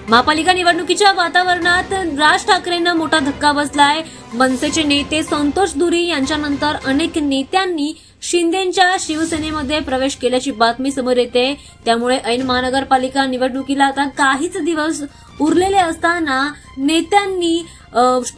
महापालिका निवडणुकीच्या वातावरणात राज ठाकरेंना मोठा धक्का बसलाय। मनसेचे नेते संतोष धुरी यांच्यानंतर अनेक नेत्यांनी शिंदेंच्या शिवसेनेमध्ये प्रवेश केल्याची बातमी समोर येते। त्यामुळे ऐन महानगरपालिका निवडणुकीला आता काहीच दिवस उरलेले असताना नेत्यांनी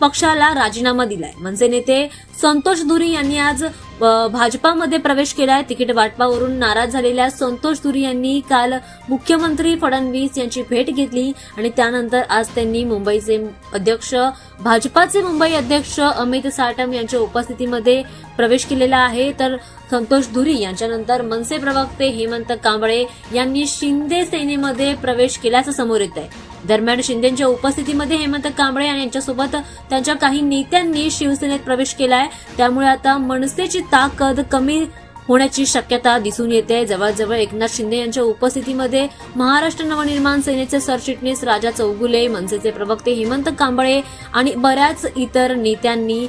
पक्षाला राजीनामा दिलाय। मनसे नेते संतोष धुरी यांनी आज भाजपामध्ये प्रवेश केलाय। तिकीट वाटपावरून नाराज झालेल्या संतोष धुरी यांनी काल मुख्यमंत्री फडणवीस यांची भेट घेतली आणि त्यानंतर आज त्यांनी मुंबईचे अध्यक्ष भाजपाचे मुंबई अध्यक्ष अमित साटम यांच्या उपस्थितीमध्ये प्रवेश केलेला आहे। तर संतोष धुरी यांच्यानंतर मनसे प्रवक्ते हेमंत कांबळे यांनी शिंदे सेनेमध्ये प्रवेश केल्याचं समोर येत आहे। दरम्यान शिंदेच्या उपस्थितीमध्ये हेमंत कांबळे आणि यांच्यासोबत त्यांच्या काही नेत्यांनी शिवसेनेत प्रवेश केलाय। त्यामुळे आता मनसेची ताकद कमी होण्याची शक्यता दिसून येते। जवळजवळ एकनाथ शिंदे यांच्या उपस्थितीमध्ये महाराष्ट्र नवनिर्माण सेनेचे सरचिटणीस राजा चौगुले, मनसेचे प्रवक्ते हेमंत कांबळे आणि बऱ्याच इतर नेत्यांनी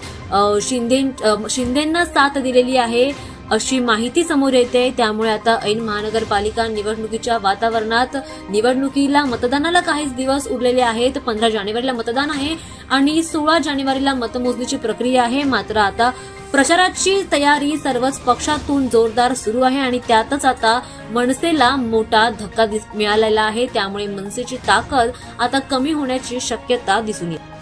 शिंदेंना साथ दिलेली आहे अशी माहिती समोर येते। त्यामुळे आता ऐन महानगरपालिका निवडणुकीच्या वातावरणात निवडणुकीला मतदानाला काहीच दिवस उरलेले आहेत। 15 जानेवारीला मतदान आहे आणि 16 जानेवारीला मतमोजणीची प्रक्रिया आहे। मात्र आता प्रचाराची तयारी सर्वच पक्षातून जोरदार सुरू आहे आणि त्यातच आता मनसेला मोठा धक्का मिळालेला आहे। त्यामुळे मनसेची ताकद आता कमी होण्याची शक्यता दिसून येते।